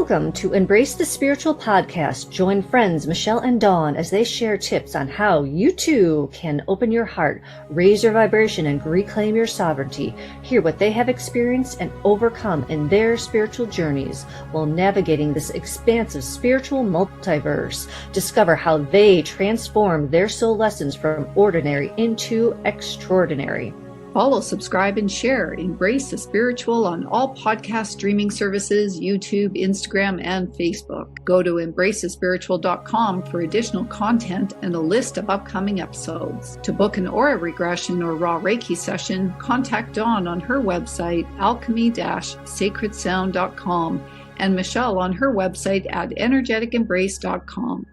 Welcome to Embrace the Spiritual Podcast. Join friends Michelle and Dawn as they share tips on how you too can open your heart, raise your vibration, and reclaim your sovereignty. Hear what they have experienced and overcome in their spiritual journeys while navigating this expansive spiritual multiverse. Discover how they transform their soul lessons from ordinary into extraordinary. Follow, subscribe, and share Embrace the Spiritual on all podcast streaming services, YouTube, Instagram, and Facebook. Go to embracethespiritual.com for additional content and a list of upcoming episodes. To book an aura regression or raw Reiki session, contact Dawn on her website, alchemy-sacredsound.com, and Michelle on her website at energeticembrace.com.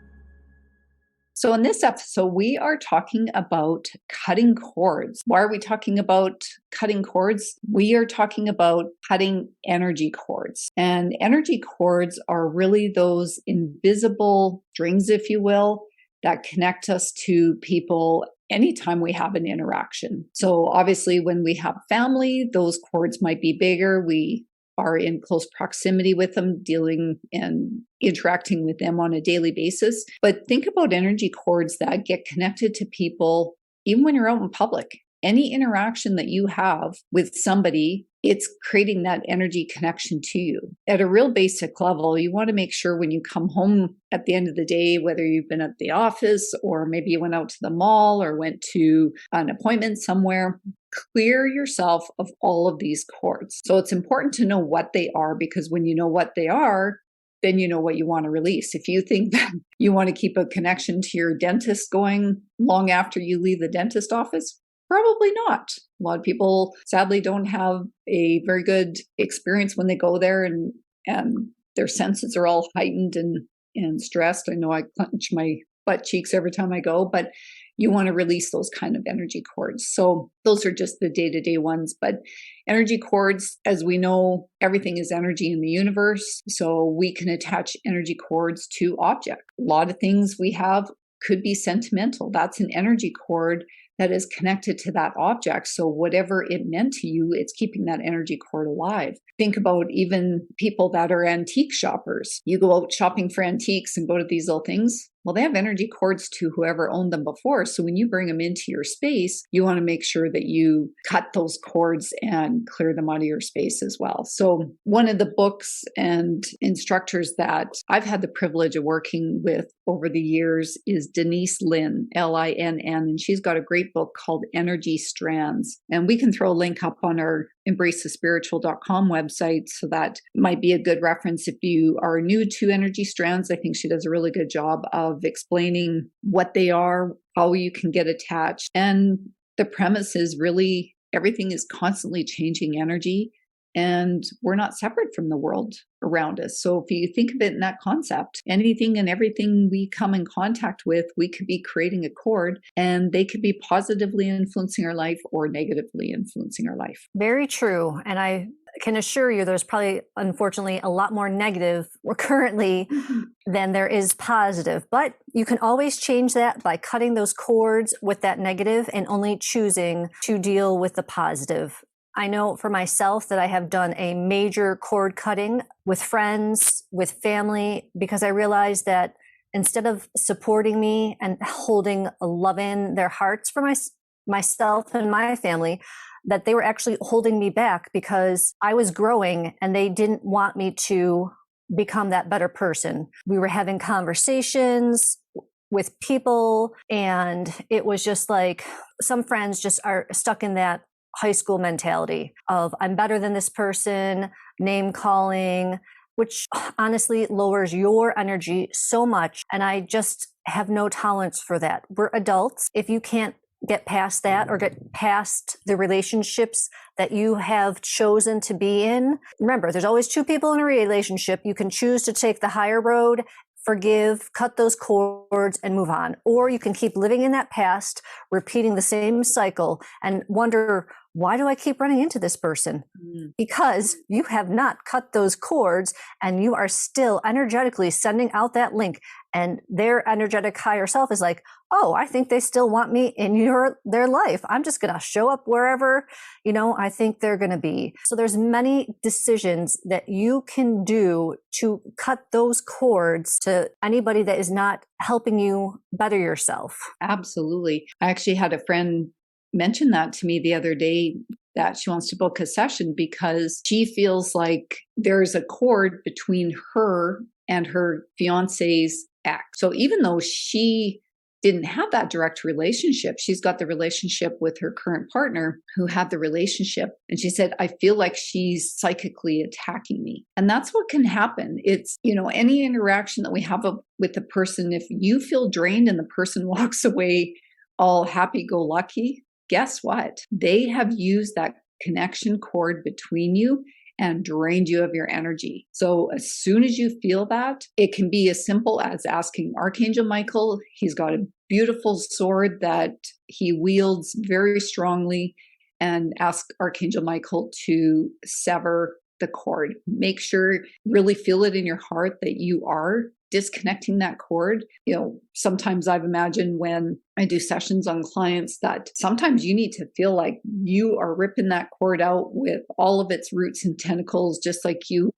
So in this episode, we are talking about cutting cords. Why are we talking about cutting cords? We are talking about cutting energy cords. And energy cords are really those invisible strings, if you will, that connect us to people anytime we have an interaction. So obviously when we have family, those cords might be bigger. We are in close proximity with them, dealing and interacting with them on a daily basis. But think about energy cords that get connected to people, even when you're out in public. Any interaction that you have with somebody, it's creating that energy connection to you. At a real basic level, you want to make sure when you come home at the end of the day, whether you've been at the office or maybe you went out to the mall or went to an appointment somewhere, clear yourself of all of these cords. So it's important to know what they are, because when you know what they are, then you know what you want to release. If you think that you want to keep a connection to your dentist going long after you leave the dentist office, probably not. A lot of people sadly don't have a very good experience when they go there, and their senses are all heightened and stressed. I know I clench my butt cheeks every time I go, but you want to release those kind of energy cords. So those are just the day-to-day ones. But energy cords, as we know, everything is energy in the universe. So we can attach energy cords to objects. A lot of things we have could be sentimental. That's an energy cord that is connected to that object. So whatever it meant to you, it's keeping that energy cord alive. Think about even people that are antique shoppers. You go out shopping for antiques and go to these little things. Well, they have energy cords to whoever owned them before. So when you bring them into your space, you want to make sure that you cut those cords and clear them out of your space as well. So one of the books and instructors that I've had the privilege of working with over the years is Denise Linn, Linn, and she's got a great book called Energy Strands. And we can throw a link up on our embracethespiritual.com website, so that might be a good reference if you are new to energy strands. I think she does a really good job of explaining what they are, how you can get attached. And the premise is really everything is constantly changing energy, and we're not separate from the world around us. So if you think of it in that concept, anything and everything we come in contact with, we could be creating a cord, and they could be positively influencing our life or negatively influencing our life. Very true. And I can assure you there's probably, unfortunately, a lot more negative currently than there is positive. But you can always change that by cutting those cords with that negative and only choosing to deal with the positive. I know for myself that I have done a major cord cutting with friends, with family, because I realized that instead of supporting me and holding a love in their hearts for myself and my family, that they were actually holding me back because I was growing and they didn't want me to become that better person. We were having conversations with people, and it was just like some friends just are stuck in that high school mentality of I'm better than this person, name calling, which honestly lowers your energy so much. And I just have no tolerance for that. We're adults. If you can't get past that or get past the relationships that you have chosen to be in, remember, there's always two people in a relationship. You can choose to take the higher road, forgive, cut those cords, and move on. Or you can keep living in that past, repeating the same cycle and wonder why do I keep running into this person? Mm. Because you have not cut those cords and you are still energetically sending out that link. And their energetic higher self is like, oh, I think they still want me in their life. I'm just going to show up wherever, I think they're going to be. So there's many decisions that you can do to cut those cords to anybody that is not helping you better yourself. Absolutely. I actually had a friend mention that to me the other day, that she wants to book a session because she feels like there's a cord between her and her fiance's ex. So even though she didn't have that direct relationship, she's got the relationship with her current partner who had the relationship. And she said, I feel like she's psychically attacking me. And that's what can happen. It's, any interaction that we have with the person, if you feel drained and the person walks away all happy-go-lucky, guess what? They have used that connection cord between you and drained you of your energy. So as soon as you feel that, it can be as simple as asking Archangel Michael. He's got a beautiful sword that he wields very strongly, and ask Archangel Michael to sever the cord. Make sure, really feel it in your heart that you are disconnecting that cord. Sometimes I've imagined when I do sessions on clients that sometimes you need to feel like you are ripping that cord out with all of its roots and tentacles, just like you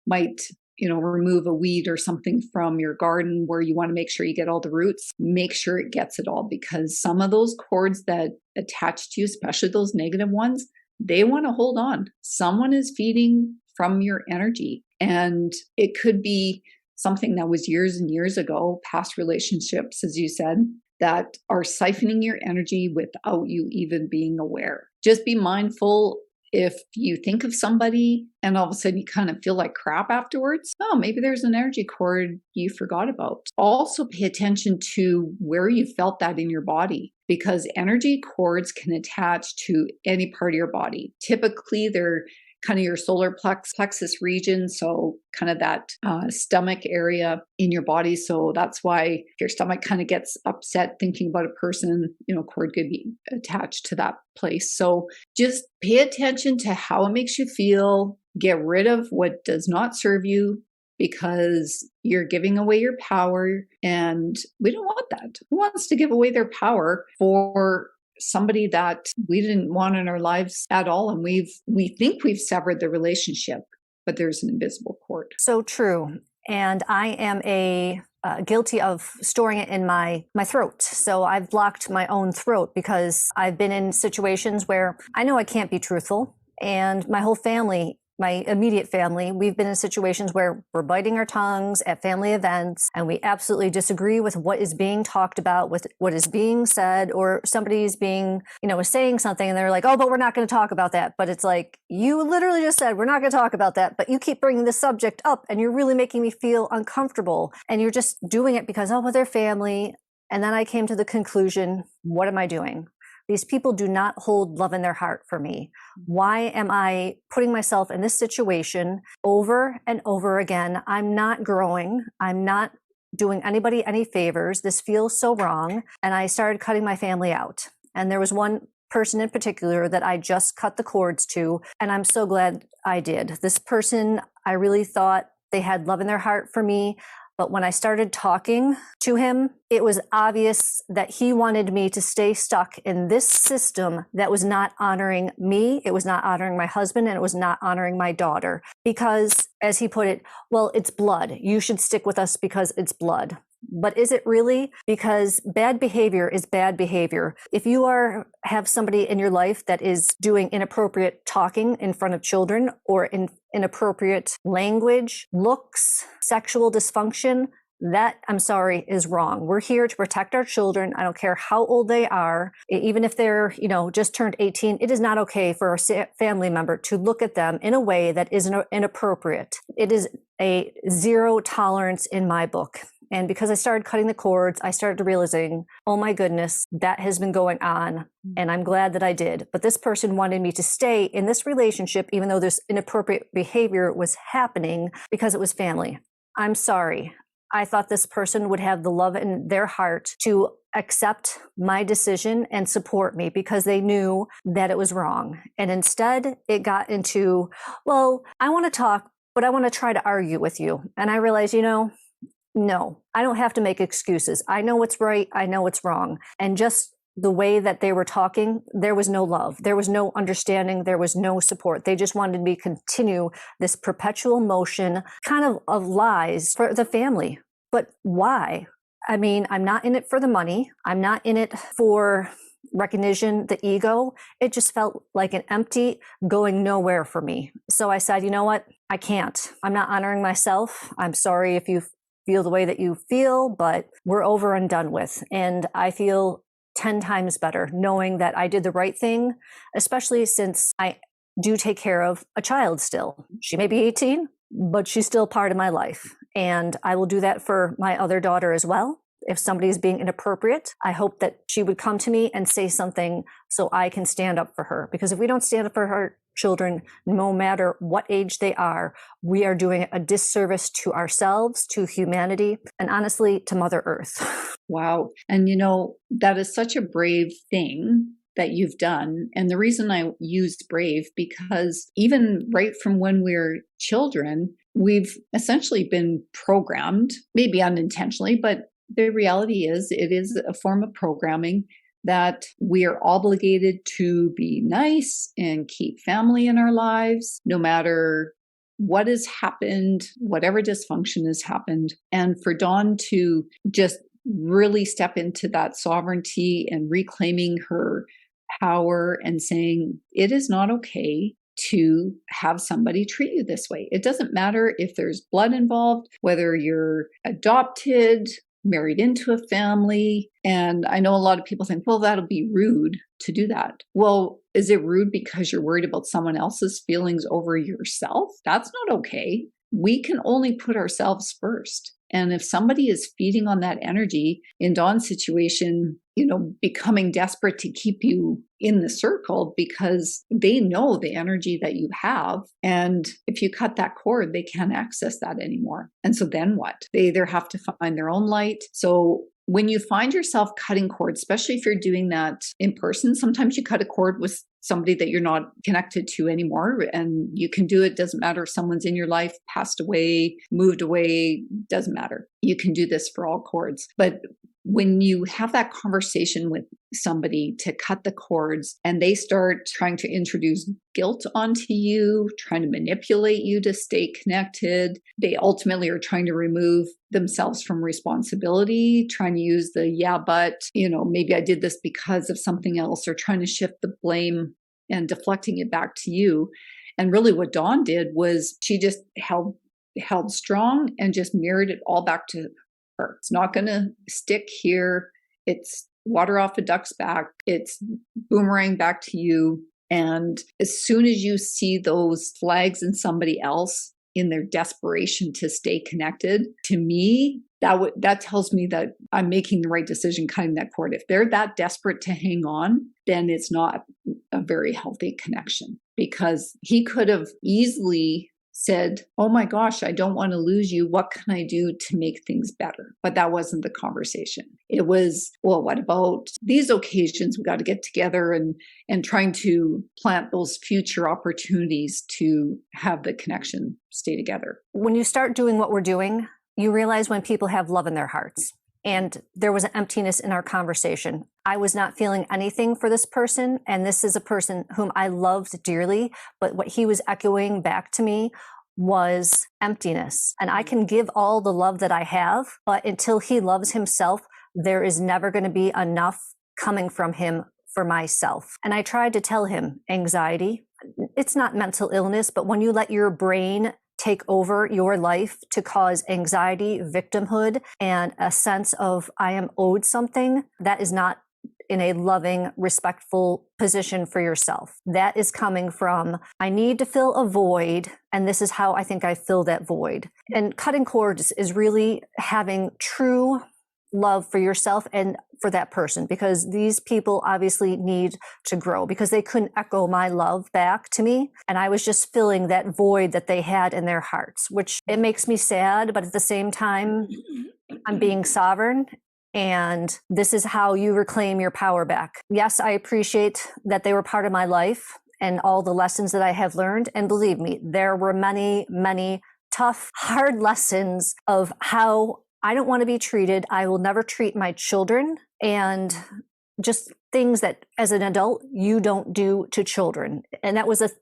might, remove a weed or something from your garden where you want to make sure you get all the roots. Make sure it gets it all, because some of those cords that attach to you, especially those negative ones, they want to hold on. Someone is feeding from your energy, and it could be something that was years and years ago, past relationships, as you said, that are siphoning your energy without you even being aware. Just be mindful if you think of somebody and all of a sudden you kind of feel like crap afterwards. Oh, maybe there's an energy cord you forgot about. Also pay attention to where you felt that in your body, because energy cords can attach to any part of your body. Typically, they're kind of your solar plexus region, so kind of that stomach area in your body. So that's why if your stomach kind of gets upset thinking about a person, cord could be attached to that place. So just pay attention to how it makes you feel. Get rid of what does not serve you, because you're giving away your power, and we don't want that. Who wants to give away their power for somebody that we didn't want in our lives at all? And we think we've severed the relationship, but there's an invisible cord. So true. And I am guilty of storing it in my throat. So I've blocked my own throat because I've been in situations where I know I can't be truthful, and my whole family, my immediate family, we've been in situations where we're biting our tongues at family events, and we absolutely disagree with what is being talked about, with what is being said, or somebody is being, saying something and they're like, oh, but we're not going to talk about that. But it's like, you literally just said, we're not going to talk about that, but you keep bringing this subject up and you're really making me feel uncomfortable. And you're just doing it because, oh, well, they're family. And then I came to the conclusion, what am I doing? These people do not hold love in their heart for me. Why am I putting myself in this situation over and over again? I'm not growing. I'm not doing anybody any favors. This feels so wrong. And I started cutting my family out. And there was one person in particular that I just cut the cords to, and I'm so glad I did. This person, I really thought they had love in their heart for me. But when I started talking to him, it was obvious that he wanted me to stay stuck in this system that was not honoring me, it was not honoring my husband, and it was not honoring my daughter. Because, as he put it, well, it's blood. You should stick with us because it's blood. But is it really? Because bad behavior is bad behavior. If you have somebody in your life that is doing inappropriate talking in front of children, or inappropriate language, looks, sexual dysfunction, that, I'm sorry, is wrong. We're here to protect our children. I don't care how old they are. Even if they're, just turned 18, it is not okay for a family member to look at them in a way that is inappropriate. It is a zero tolerance in my book. And because I started cutting the cords, I started realizing, oh my goodness, that has been going on. And I'm glad that I did. But this person wanted me to stay in this relationship, even though this inappropriate behavior was happening, because it was family. I'm sorry. I thought this person would have the love in their heart to accept my decision and support me because they knew that it was wrong. And instead, it got into, well, I want to talk, but I want to try to argue with you. And I realized, no, I don't have to make excuses. I know what's right. I know what's wrong. And just the way that they were talking, there was no love. There was no understanding. There was no support. They just wanted me to continue this perpetual motion kind of lies for the family. But why? I mean, I'm not in it for the money. I'm not in it for recognition, the ego. It just felt like an empty going nowhere for me. So I said, you know what? I can't. I'm not honoring myself. I'm sorry if you feel the way that you feel, but we're over and done with. And I feel 10 times better knowing that I did the right thing, especially since I do take care of a child still. She may be 18, but she's still part of my life. And I will do that for my other daughter as well. If somebody's being inappropriate, I hope that she would come to me and say something so I can stand up for her. Because if we don't stand up for her children, no matter what age they are, we are doing a disservice to ourselves, to humanity, and honestly, to Mother Earth. Wow. And that is such a brave thing that you've done. And the reason I used brave, because even right from when we're children, we've essentially been programmed, maybe unintentionally, but the reality is it is a form of programming that we are obligated to be nice and keep family in our lives, no matter what has happened, whatever dysfunction has happened. And for Dawn to just really step into that sovereignty and reclaiming her power and saying, it is not okay to have somebody treat you this way. It doesn't matter if there's blood involved, whether you're adopted, married into a family. And I know a lot of people think, well, that'll be rude to do that. Well, is it rude because you're worried about someone else's feelings over yourself? That's not okay. We can only put ourselves first. And if somebody is feeding on that energy, in Dawn's situation, becoming desperate to keep you in the circle because they know the energy that you have. And if you cut that cord, they can't access that anymore. And so then what? They either have to find their own light. So when you find yourself cutting cords, especially if you're doing that in person, sometimes you cut a cord with somebody that you're not connected to anymore. And you can do it. Doesn't matter if someone's in your life, passed away, moved away, doesn't matter. You can do this for all cords. But when you have that conversation with somebody to cut the cords and they start trying to introduce guilt onto you, trying to manipulate you to stay connected, they ultimately are trying to remove themselves from responsibility, trying to use the, yeah, but, maybe I did this because of something else, or trying to shift the blame and deflecting it back to you. And really what Dawn did was she just held strong and just mirrored it all back to her. It's not going to stick here. It's water off a duck's back. It's boomerang back to you. And as soon as you see those flags in somebody else in their desperation to stay connected, to me, that tells me that I'm making the right decision cutting that cord. If they're that desperate to hang on, then it's not a very healthy connection, because he could have easily said, oh my gosh, I don't want to lose you. What can I do to make things better? But that wasn't the conversation. It was, well, what about these occasions? We got to get together and trying to plant those future opportunities to have the connection stay together. When you start doing what we're doing, you realize when people have love in their hearts. And there was an emptiness in our conversation. I was not feeling anything for this person. And this is a person whom I loved dearly. But what he was echoing back to me was emptiness. And I can give all the love that I have, but until he loves himself, there is never going to be enough coming from him for myself. And I tried to tell him anxiety. It's not mental illness, but when you let your brain take over your life to cause anxiety, victimhood, and a sense of I am owed something, that is not in a loving, respectful position for yourself. That is coming from, I need to fill a void, and this is how I think I fill that void. And cutting cords is really having true love for yourself and for that person, because these people obviously need to grow, because they couldn't echo my love back to me. And I was just filling that void that they had in their hearts, which it makes me sad, but at the same time, I'm being sovereign And this is how you reclaim your power back. Yes, I appreciate that they were part of my life and all the lessons that I have learned. And believe me, there were many, many tough, hard lessons of how I don't want to be treated. I will never treat my children, and just things that as an adult you don't do to children. And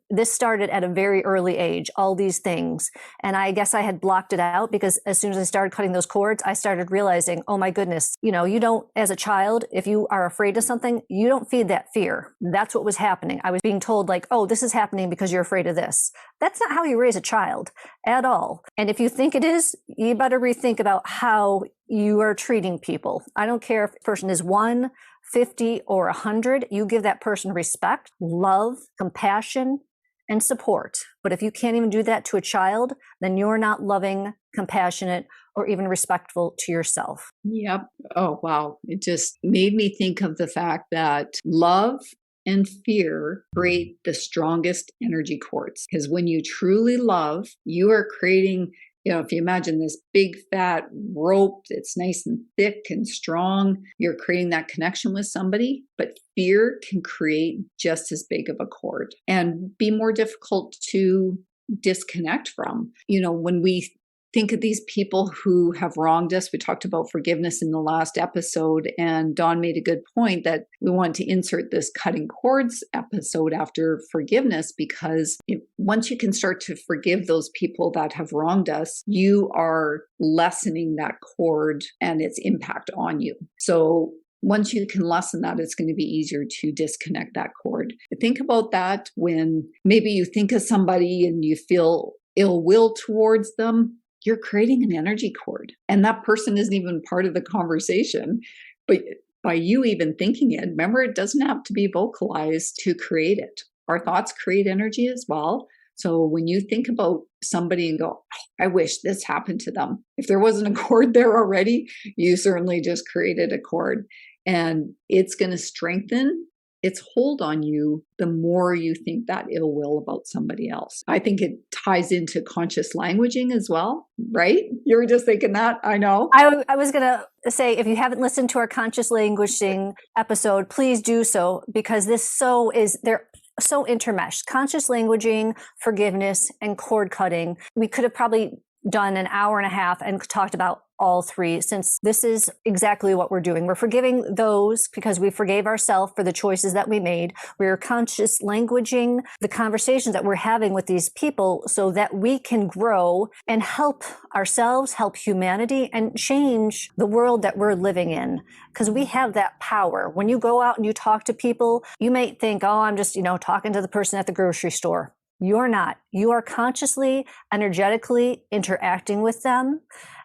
this started at a very early age, all these things. And I guess I had blocked it out because as soon as I started cutting those cords, I started realizing, oh my goodness, you don't, as a child, if you are afraid of something, you don't feed that fear. That's what was happening. I was being told like, oh, this is happening because you're afraid of this. That's not how you raise a child at all. And if you think it is, you better rethink about how you are treating people. I don't care if the person is 1, 50, or 100, you give that person respect, love, compassion, and support. But if you can't even do that to a child, then you're not loving, compassionate, or even respectful to yourself. Yep. Oh, wow. It just made me think of the fact that love and fear create the strongest energy cords. Because when you truly love, you are creating, if you imagine this big fat rope that's nice and thick and strong, you're creating that connection with somebody. But fear can create just as big of a cord and be more difficult to disconnect from. When we think of these people who have wronged us, we talked about forgiveness in the last episode, and Dawn made a good point that we want to insert this cutting cords episode after forgiveness, because once you can start to forgive those people that have wronged us, you are lessening that cord and its impact on you. So once you can lessen that, it's going to be easier to disconnect that cord. Think about that when maybe you think of somebody and you feel ill will towards them. You're creating an energy cord, and that person isn't even part of the conversation. But by you even thinking it, remember, it doesn't have to be vocalized to create it. Our thoughts create energy as well. So when you think about somebody and go, I wish this happened to them, if there wasn't a cord there already, you certainly just created a cord, and it's going to strengthen its hold on you the more you think that ill will about somebody else. I think it ties into conscious languaging as well, right? You were just thinking that, I know. I was going to say, if you haven't listened to our conscious languaging episode, please do so, because they're so intermeshed. Conscious languaging, forgiveness, and cord cutting. We could have probably done an hour and a half and talked about all three, since this is exactly what we're doing. We're forgiving those because we forgave ourselves for the choices that we made. We're conscious languaging the conversations that we're having with these people so that we can grow and help ourselves, help humanity, and change the world that we're living in. Because we have that power. When you go out and you talk to people, you may think, oh, I'm just, talking to the person at the grocery store. You're not. You are consciously, energetically interacting with them,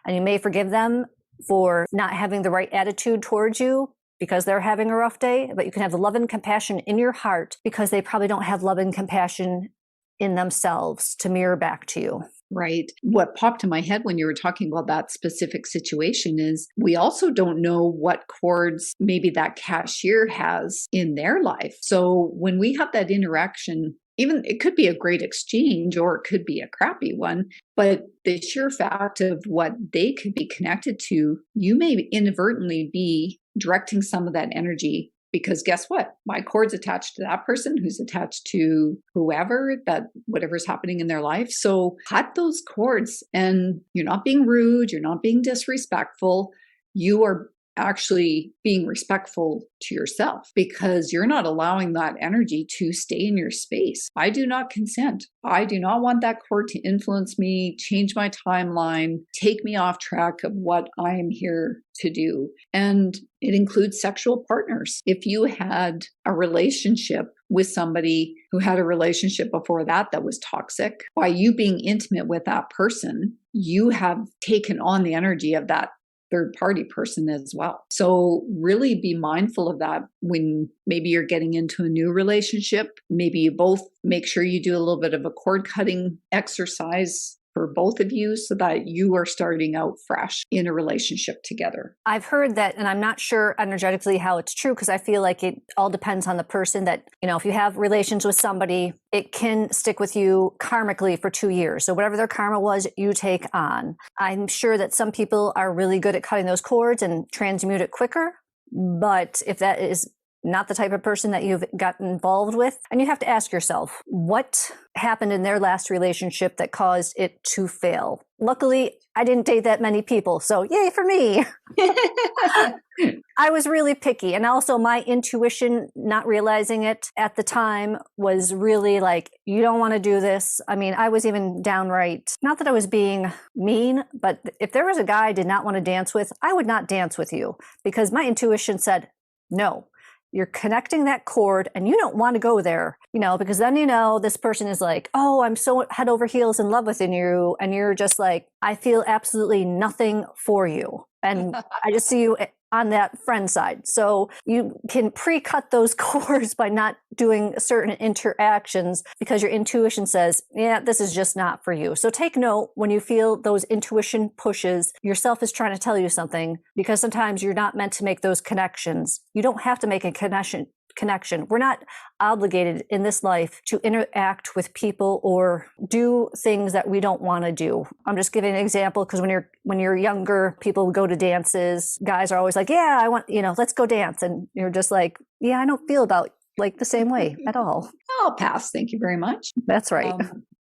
and you may forgive them for not having the right attitude towards you because they're having a rough day, but you can have the love and compassion in your heart because they probably don't have love and compassion in themselves to mirror back to you. Right. What popped in my head when you were talking about that specific situation is we also don't know what cords maybe that cashier has in their life. So when we have that interaction, even it could be a great exchange or it could be a crappy one, but the sheer fact of what they could be connected to, you may inadvertently be directing some of that energy, because guess what? My cord's attached to that person who's attached to whatever's happening in their life. So cut those cords, and you're not being rude. You're not being disrespectful. You are actually being respectful to yourself because you're not allowing that energy to stay in your space. I do not consent. I do not want that cord to influence me, change my timeline, take me off track of what I am here to do. And it includes sexual partners. If you had a relationship with somebody who had a relationship before that was toxic, by you being intimate with that person, you have taken on the energy of that third party person as well. So really be mindful of that when maybe you're getting into a new relationship. Maybe you both make sure you do a little bit of a cord cutting exercise for both of you so that you are starting out fresh in a relationship together. I've heard that, and I'm not sure energetically how it's true, because I feel like it all depends on the person. That, if you have relations with somebody, it can stick with you karmically for 2 years. So whatever their karma was, you take on. I'm sure that some people are really good at cutting those cords and transmute it quicker. But if that is not the type of person that you've gotten involved with, and you have to ask yourself, what happened in their last relationship that caused it to fail? Luckily, I didn't date that many people, so yay for me. I was really picky. And also my intuition, not realizing it at the time, was really like, you don't want to do this. I mean, I was even downright, not that I was being mean, but if there was a guy I did not want to dance with, I would not dance with you, because my intuition said, no. You're connecting that cord and you don't want to go there, because then, this person is like, oh, I'm so head over heels in love with you. And you're just like, I feel absolutely nothing for you. And I just see you on that friend side. So you can pre-cut those cords by not doing certain interactions, because your intuition says, yeah, this is just not for you. So take note when you feel those intuition pushes, yourself is trying to tell you something, because sometimes you're not meant to make those connections. You don't have to make a connection. We're not obligated in this life to interact with people or do things that we don't want to do. I'm just giving an example, because when you're younger, people go to dances. Guys are always like, yeah, I want, let's go dance. And you're just like, yeah, I don't feel about like the same way at all. I'll pass. Thank you very much. That's right.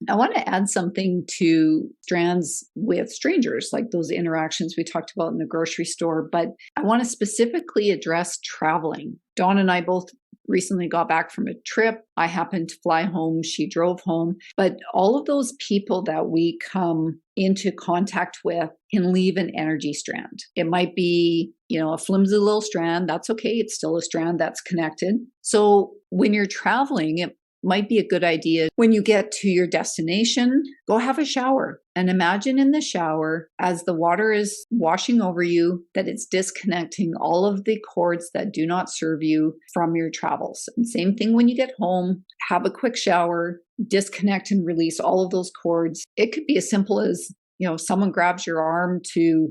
I want to add something to strands with strangers, like those interactions we talked about in the grocery store. But I want to specifically address traveling. Dawn and I both recently got back from a trip. I happened to fly home. She drove home. But all of those people that we come into contact with can leave an energy strand. It might be, a flimsy little strand. That's okay. It's still a strand that's connected. So when you're traveling, it might be a good idea when you get to your destination, go have a shower and imagine in the shower, as the water is washing over you, that it's disconnecting all of the cords that do not serve you from your travels. And same thing when you get home, have a quick shower, disconnect and release all of those cords. It could be as simple as, someone grabs your arm to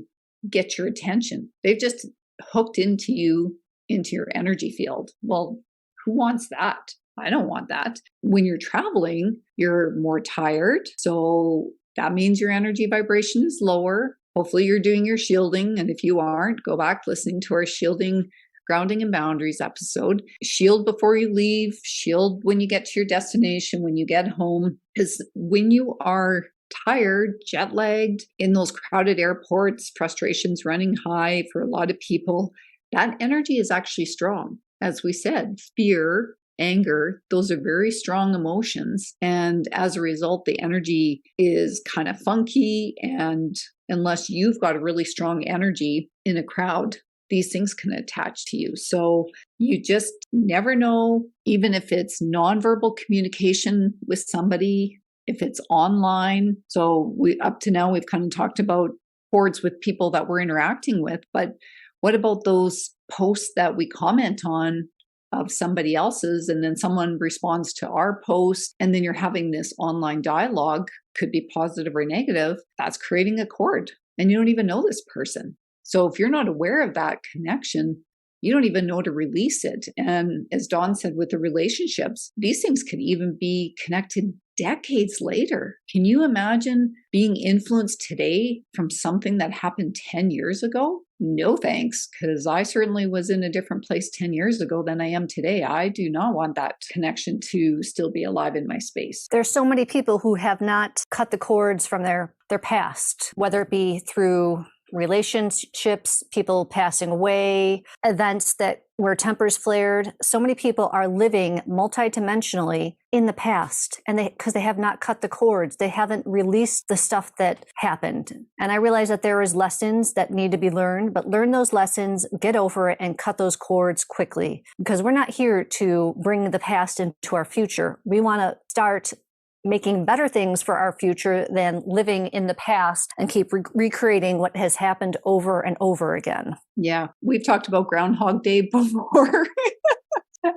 get your attention. They've just hooked into you, into your energy field. Well, who wants that? I don't want that. When you're traveling, you're more tired. So that means your energy vibration is lower. Hopefully you're doing your shielding. And if you aren't, go back listening to our shielding, grounding and boundaries episode. Shield before you leave, shield when you get to your destination, when you get home. Because when you are tired, jet lagged in those crowded airports, frustrations running high for a lot of people, that energy is actually strong. As we said, fear, anger, those are very strong emotions. And as a result, the energy is kind of funky. And unless you've got a really strong energy in a crowd, these things can attach to you. So you just never know, even if it's nonverbal communication with somebody, if it's online. So up to now, we've kind of talked about cords with people that we're interacting with. But what about those posts that we comment on of somebody else's, and then someone responds to our post, and then you're having this online dialogue, could be positive or negative, that's creating a cord, and you don't even know this person. So if you're not aware of that connection, you don't even know to release it. And as Dawn said, with the relationships, these things could even be connected decades later. Can you imagine being influenced today from something that happened 10 years ago? No thanks, because I certainly was in a different place 10 years ago than I am today. I do not want that connection to still be alive in my space. There's so many people who have not cut the cords from their past, whether it be through relationships, people passing away, events where tempers flared. So many people are living multidimensionally in the past, and because they have not cut the cords, they haven't released the stuff that happened. And I realize that there is lessons that need to be learned, but learn those lessons, get over it, and cut those cords quickly. Because we're not here to bring the past into our future. We want to start making better things for our future than living in the past and keep recreating what has happened over and over again. Yeah, we've talked about Groundhog Day before.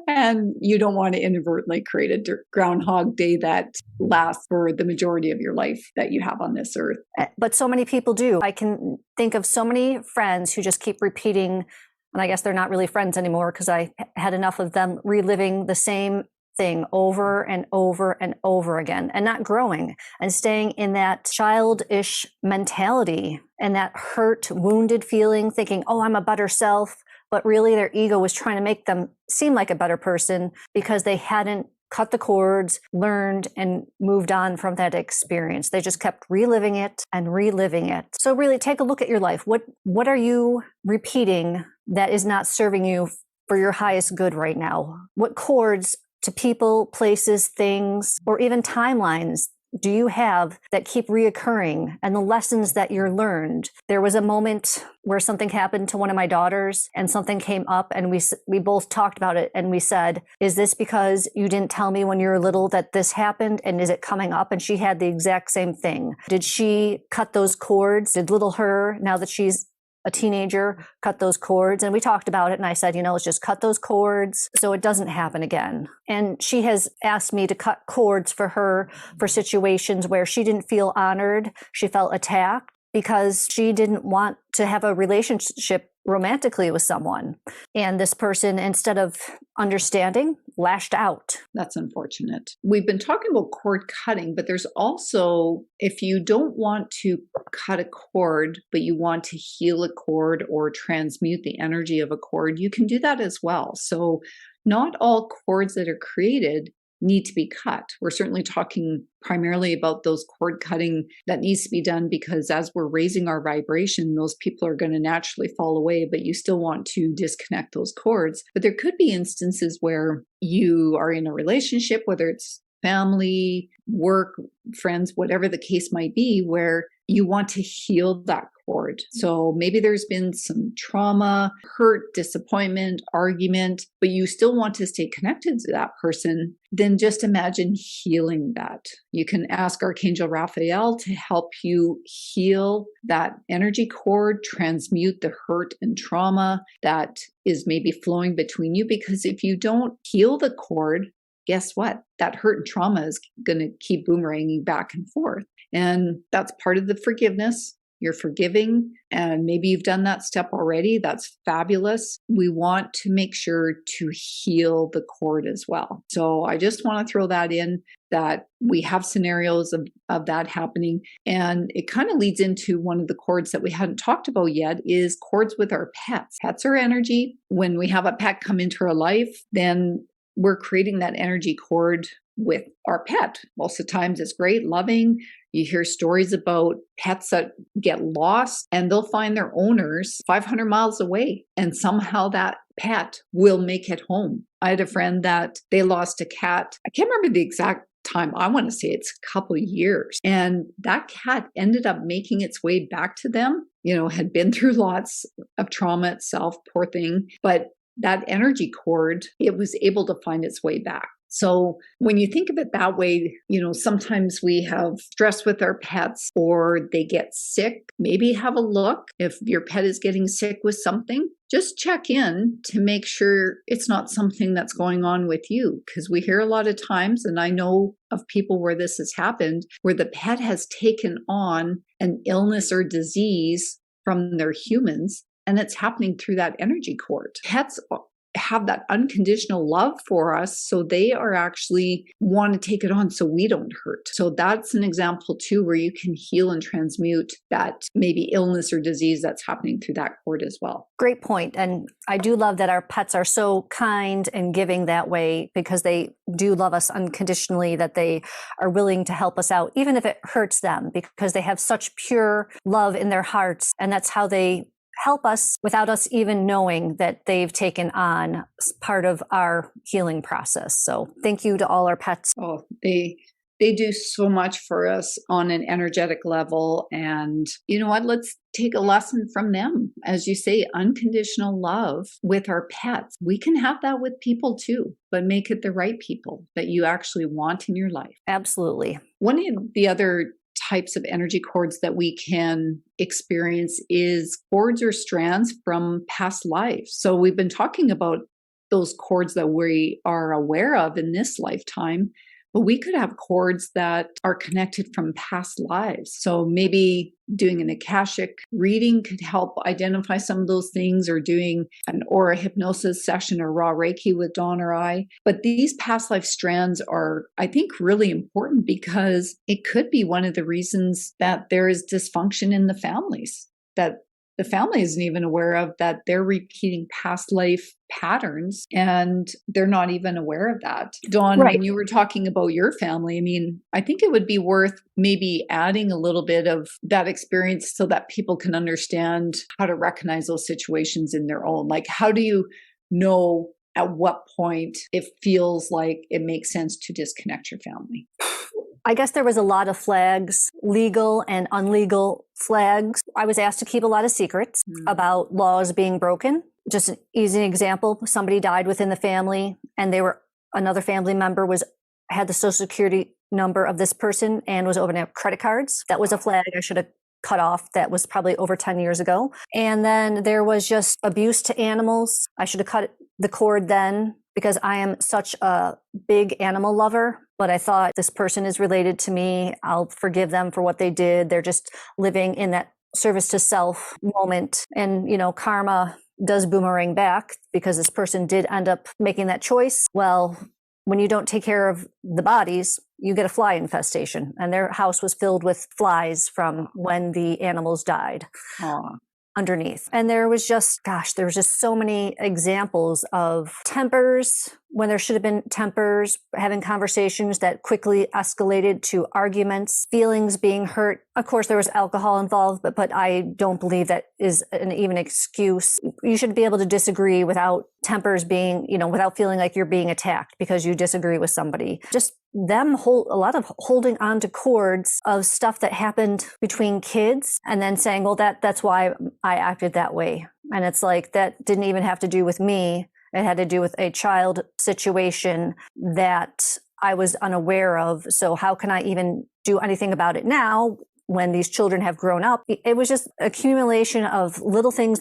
And you don't want to inadvertently create a groundhog day that lasts for the majority of your life that you have on this earth. But so many people do. I can think of so many friends who just keep repeating, and I guess they're not really friends anymore because I had enough of them reliving the same thing over and over and over again and not growing and staying in that childish mentality and that hurt, wounded feeling, thinking, oh, I'm a better self. But really their ego was trying to make them seem like a better person because they hadn't cut the cords, learned, and moved on from that experience. They just kept reliving it and reliving it. So really take a look at your life. What are you repeating that is not serving you for your highest good right now? What cords to people, places, things, or even timelines do you have that keep reoccurring, and the lessons that you're learned? There was a moment where something happened to one of my daughters and something came up and we both talked about it and we said, is this because you didn't tell me when you were little that this happened, and is it coming up? And she had the exact same thing. Did she cut those cords? Did little her, now that she's a teenager, cut those cords? And we talked about it and I said, let's just cut those cords so it doesn't happen again. And she has asked me to cut cords for her for situations where she didn't feel honored, she felt attacked because she didn't want to have a relationship romantically with someone. And this person, instead of understanding, lashed out. That's unfortunate. We've been talking about cord cutting, but there's also, if you don't want to cut a cord, but you want to heal a cord or transmute the energy of a cord, you can do that as well. So not all cords that are created need to be cut. We're certainly talking primarily about those cord cutting that needs to be done because as we're raising our vibration, those people are going to naturally fall away, but you still want to disconnect those cords. But there could be instances where you are in a relationship, whether it's family, work, friends, whatever the case might be, where you want to heal that cord. So maybe there's been some trauma, hurt, disappointment, argument, but you still want to stay connected to that person. Then just imagine healing that. You can ask Archangel Raphael to help you heal that energy cord, transmute the hurt and trauma that is maybe flowing between you. Because if you don't heal the cord, guess what? That hurt and trauma is going to keep boomeranging back and forth. And that's part of the forgiveness. You're forgiving, and maybe you've done that step already. That's fabulous. We want to make sure to heal the cord as well. So I just want to throw that in, that we have scenarios of that happening. And it kind of leads into one of the cords that we hadn't talked about yet is cords with our pets. Pets are energy. When we have a pet come into our life, then we're creating that energy cord with our pet. Most of the times it's great, loving. You hear stories about pets that get lost and they'll find their owners 500 miles away and somehow that pet will make it home. I had a friend that they lost a cat. I can't remember the exact time. I want to say it's a couple of years. And that cat ended up making its way back to them, had been through lots of trauma itself, poor thing. But that energy cord, it was able to find its way back. So when you think of it that way, sometimes we have stress with our pets or they get sick. Maybe have a look. If your pet is getting sick with something, just check in to make sure it's not something that's going on with you. Because we hear a lot of times, and I know of people where this has happened, where the pet has taken on an illness or disease from their humans, and it's happening through that energy cord. Pets have that unconditional love for us, so they are actually want to take it on so we don't hurt. So that's an example too where you can heal and transmute that maybe illness or disease that's happening through that cord as well. Great point. And I do love that our pets are so kind and giving that way because they do love us unconditionally, that they are willing to help us out, even if it hurts them, because they have such pure love in their hearts. And that's how they help us without us even knowing that they've taken on part of our healing process. So thank you to all our pets. Oh, they do so much for us on an energetic level. And you know what? Let's take a lesson from them. As you say, unconditional love with our pets. We can have that with people too, but make it the right people that you actually want in your life. Absolutely. One of the other types of energy cords that we can experience is cords or strands from past lives. So we've been talking about those cords that we are aware of in this lifetime, but we could have cords that are connected from past lives. So maybe doing an Akashic reading could help identify some of those things, or doing an aura hypnosis session or raw Reiki with Dawn or I. But these past life strands are, I think, really important because it could be one of the reasons that there is dysfunction in the families, that the family isn't even aware of, that they're repeating past life patterns and they're not even aware of that. Dawn, Right. when you were talking about your family, I mean, I think it would be worth maybe adding a little bit of that experience so that people can understand how to recognize those situations in their own. Like, how do you know at what point it feels like it makes sense to disconnect your family? I guess there was a lot of flags, legal and unlegal flags. I was asked to keep a lot of secrets about laws being broken. Just an easy example, somebody died within the family and another family member had the social security number of this person and was opening up credit cards. That was a flag I should have cut off. That was probably over 10 years ago. And then there was just abuse to animals. I should have cut the cord then, because I am such a big animal lover, but I thought this person is related to me. I'll forgive them for what they did. They're just living in that service to self moment. And, karma does boomerang back, because this person did end up making that choice. Well, when you don't take care of the bodies, you get a fly infestation. And their house was filled with flies from when the animals died. Aw. Underneath. And there was just so many examples of tempers when there should have been tempers, having conversations that quickly escalated to arguments, feelings being hurt. Of course, there was alcohol involved, but I don't believe that is an even excuse. You should be able to disagree without tempers being, without feeling like you're being attacked because you disagree with somebody. Just them a lot of holding on to cords of stuff that happened between kids and then saying, well, that's why I acted that way. And it's like, that didn't even have to do with me. It had to do with a child situation that I was unaware of. So how can I even do anything about it now when these children have grown up? It was just accumulation of little things.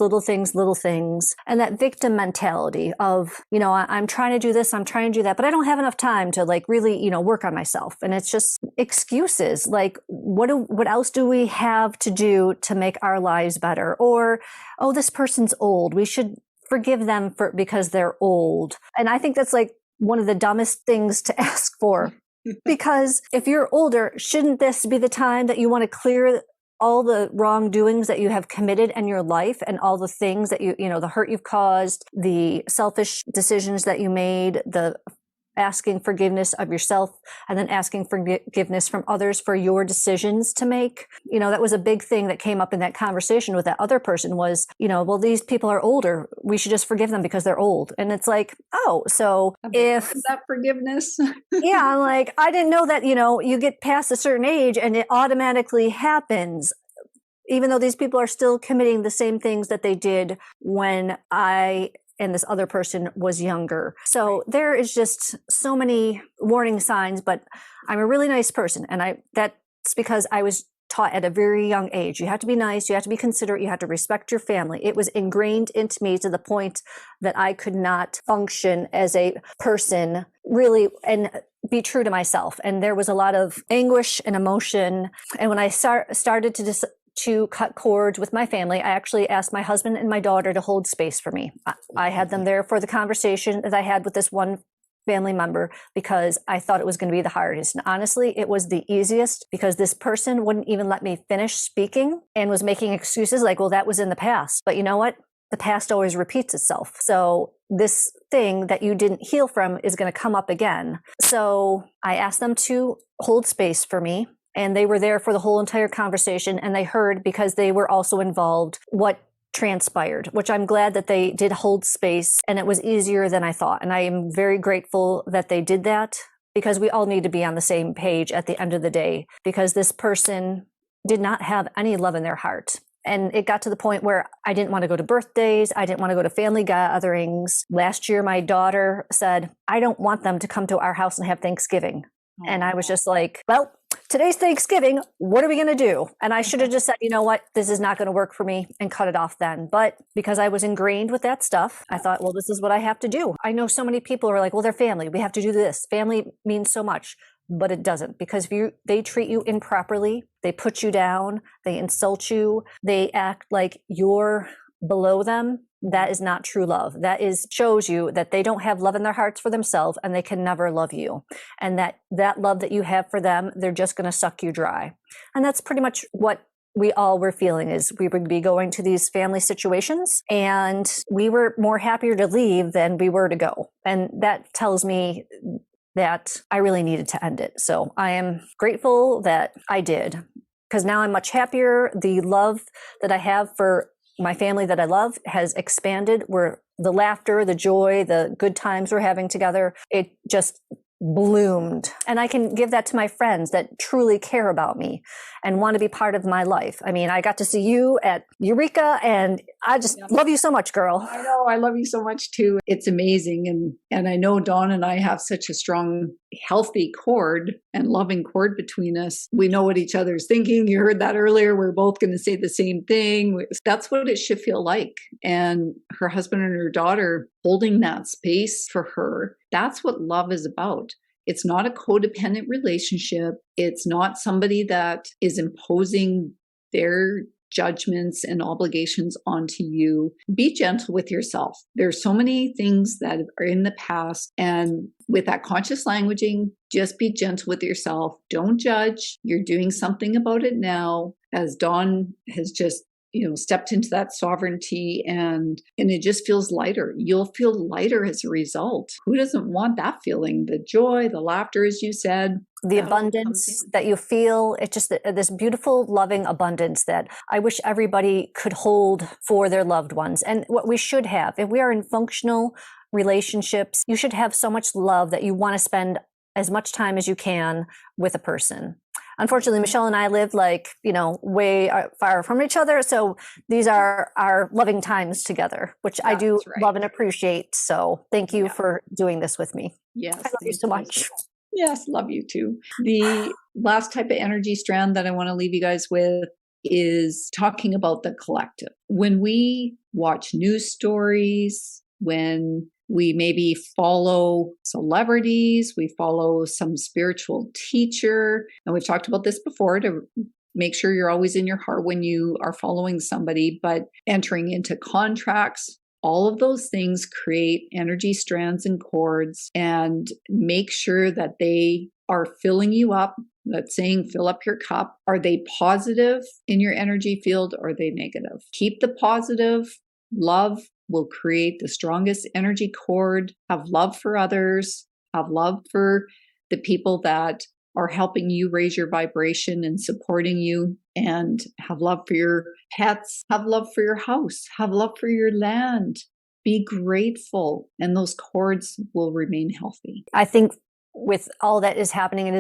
And that victim mentality of, I'm trying to do this, I'm trying to do that, but I don't have enough time to really, work on myself. And it's just excuses. Like, what else do we have to do to make our lives better? Or, oh, this person's old, we should forgive them because they're old. And I think that's like one of the dumbest things to ask for. Because if you're older, shouldn't this be the time that you want to clear all the wrongdoings that you have committed in your life and all the things that the hurt you've caused, the selfish decisions that you made, the asking forgiveness of yourself and then asking forgiveness from others for your decisions to make? That was a big thing that came up in that conversation with that other person was, well, these people are older, we should just forgive them because they're old. And it's like, oh, so if that forgiveness. yeah, I'm like, I didn't know that, you get past a certain age and it automatically happens, even though these people are still committing the same things that they did when I and this other person was younger. So there is just so many warning signs, but I'm a really nice person. And that's because I was taught at a very young age. You have to be nice, you have to be considerate, you have to respect your family. It was ingrained into me to the point that I could not function as a person really and be true to myself. And there was a lot of anguish and emotion. And when I started to cut cords with my family, I actually asked my husband and my daughter to hold space for me. I had them there for the conversation that I had with this one family member because I thought it was going to be the hardest. And honestly, it was the easiest because this person wouldn't even let me finish speaking and was making excuses like, well, that was in the past. But you know what? The past always repeats itself. So this thing that you didn't heal from is going to come up again. So I asked them to hold space for me. And they were there for the whole entire conversation, and they heard because they were also involved what transpired, which I'm glad that they did hold space, and it was easier than I thought. And I am very grateful that they did that because we all need to be on the same page at the end of the day, because this person did not have any love in their heart. And it got to the point where I didn't want to go to birthdays. I didn't want to go to family gatherings. Last year, my daughter said, I don't want them to come to our house and have Thanksgiving. And I was just like, well, today's Thanksgiving. What are we going to do? And I should have just said, you know what? This is not going to work for me and cut it off then. But because I was ingrained with that stuff, I thought, well, this is what I have to do. I know so many people are like, well, they're family. We have to do this. Family means so much. But it doesn't, because if they treat you improperly, they put you down, they insult you, they act like you're below them. That is not true love. That shows you that they don't have love in their hearts for themselves, and they can never love you. And that love that you have for them, they're just going to suck you dry. And that's pretty much what we all were feeling. Is we would be going to these family situations, and we were more happier to leave than we were to go. And that tells me that I really needed to end it. So I am grateful that I did, because now I'm much happier. The love that I have for my family that I love has expanded, where the laughter, the joy, the good times we're having together, it just bloomed. And I can give that to my friends that truly care about me and want to be part of my life. I mean, I got to see you at Eureka, and I just love you so much, girl. I know. I love you so much too. It's amazing. And I know Dawn and I have such a strong, healthy cord and loving cord between us. We know what each other's thinking. You heard that earlier. We're both going to say the same thing. That's what it should feel like. And her husband and her daughter holding that space for her. That's what love is about. It's not a codependent relationship. It's not somebody that is imposing their judgments and obligations onto you. Be gentle with yourself. There's so many things that are in the past, and with that conscious languaging, just be gentle with yourself. Don't judge. You're doing something about it now, as Dawn has just stepped into that sovereignty, and it just feels lighter. You'll feel lighter as a result. Who doesn't want that feeling? The joy, the laughter, as you said. The abundance that you feel, it's just this beautiful, loving abundance that I wish everybody could hold for their loved ones. And what we should have, if we are in functional relationships, you should have so much love that you want to spend as much time as you can with a person. Unfortunately, Michelle and I live way far from each other. So these are our loving times together, which I do love and appreciate. So thank you for doing this with me. Yes. I love you so much. Yes, love you too. The last type of energy strand that I want to leave you guys with is talking about the collective. When we watch news stories, when we maybe follow celebrities, we follow some spiritual teacher, and we've talked about this before, to make sure you're always in your heart when you are following somebody, but entering into contracts, all of those things create energy strands and cords, and make sure that they are filling you up. That saying, fill up your cup. Are they positive in your energy field, or are they negative? Keep the positive. Love will create the strongest energy cord. Have love for others. Have love for the people that are helping you raise your vibration and supporting you. And have love for your pets. Have love for your house. Have love for your land. Be grateful, and those cords will remain healthy. I think with all that is happening,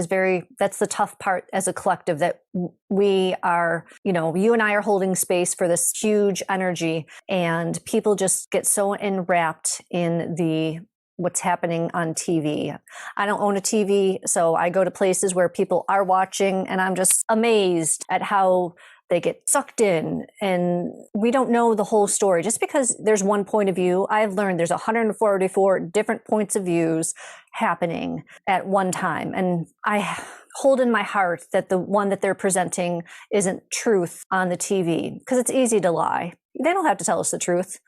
that's the tough part as a collective, that we are, you and I are holding space for this huge energy, and people just get so enwrapped in what's happening on TV. I don't own a TV, so I go to places where people are watching, and I'm just amazed at how they get sucked in, and we don't know the whole story. Just because there's one point of view, I've learned there's 144 different points of views happening at one time. And I hold in my heart that the one that they're presenting isn't truth on the TV, because it's easy to lie. They don't have to tell us the truth.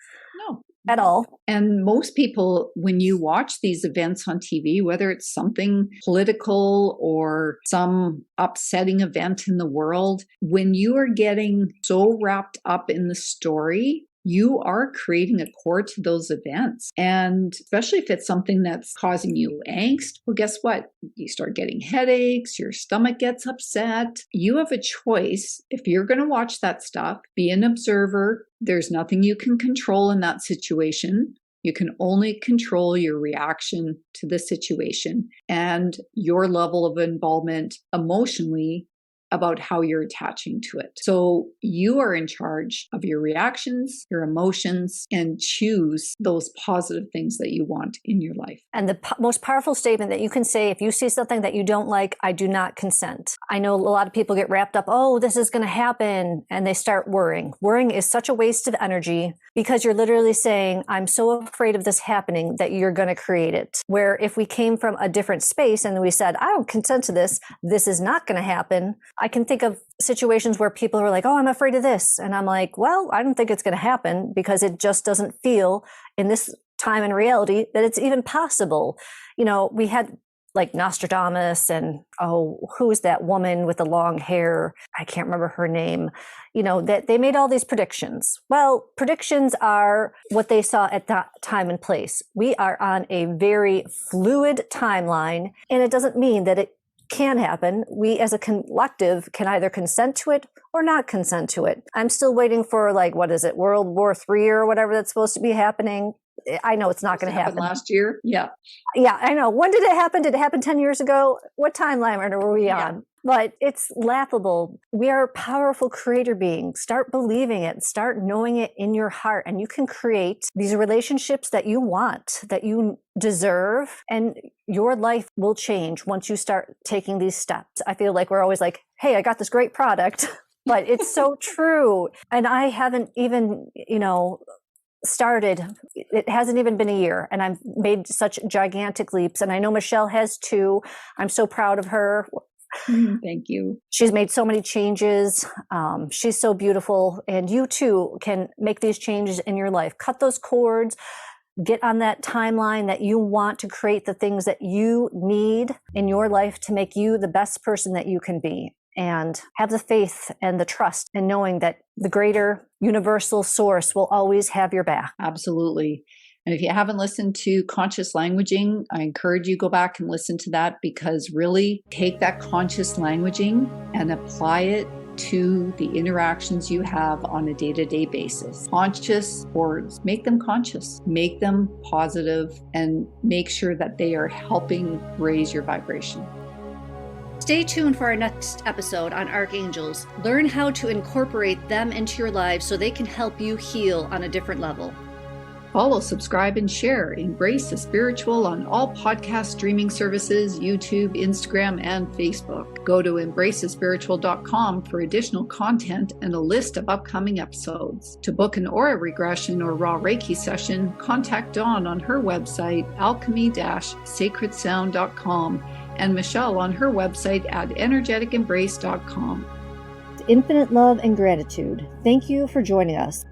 No. At all. And most people, when you watch these events on TV, whether it's something political or some upsetting event in the world, when you are getting so wrapped up in the story, you are creating a core to those events. And especially if it's something that's causing you angst, well, guess what? You start getting headaches, your stomach gets upset. You have a choice. If you're going to watch that stuff, be an observer. There's nothing you can control in that situation. You can only control your reaction to the situation and your level of involvement emotionally about how you're attaching to it. So you are in charge of your reactions, your emotions, and choose those positive things that you want in your life. And the most powerful statement that you can say, if you see something that you don't like, I do not consent. I know a lot of people get wrapped up, oh, this is going to happen, and they start worrying. Worrying is such a waste of energy because you're literally saying, I'm so afraid of this happening that you're going to create it. Where if we came from a different space and we said, I don't consent to this, this is not going to happen. I can think of situations where people are like, oh, I'm afraid of this. And I'm like, well, I don't think it's going to happen because it just doesn't feel in this time in reality that it's even possible. You know, we had like Nostradamus and, oh, who is that woman with the long hair? I can't remember her name. You know, that they made all these predictions. Well, predictions are what they saw at that time and place. We are on a very fluid timeline, and it doesn't mean that it can happen. We as a collective can either consent to it or not consent to it. I'm still waiting for what is it, World War III or whatever that's supposed to be happening. I know it's not going to happen. Last year? Yeah. Yeah, I know. When did it happen? Did it happen 10 years ago? What timeline were we on? But it's laughable. We are powerful creator beings. Start believing it. Start knowing it in your heart. And you can create these relationships that you want, that you deserve. And your life will change once you start taking these steps. I feel like we're always like, hey, I got this great product. But it's so true. And I haven't even, started. It hasn't even been a year, and I've made such gigantic leaps. And I know Michelle has too. I'm so proud of her. Thank you. She's made so many changes. She's so beautiful. And you too can make these changes in your life. Cut those cords. Get on that timeline that you want to create the things that you need in your life to make you the best person that you can be. And have the faith and the trust in knowing that the greater universal source will always have your back. Absolutely. And if you haven't listened to conscious languaging, I encourage you to go back and listen to that, because really take that conscious languaging and apply it to the interactions you have on a day-to-day basis. Conscious words, make them conscious, make them positive, and make sure that they are helping raise your vibration. Stay tuned for our next episode on archangels. Learn how to incorporate them into your lives so they can help you heal on a different level. Follow, subscribe, and share Embrace the Spiritual on all podcast streaming services, YouTube, Instagram, and Facebook. Go to embracethespiritual.com for additional content and a list of upcoming episodes. To book an aura regression or raw Reiki session, contact Dawn on her website, alchemy-sacredsound.com, and Michelle on her website at energetisembrace.com. Infinite love and gratitude. Thank you for joining us.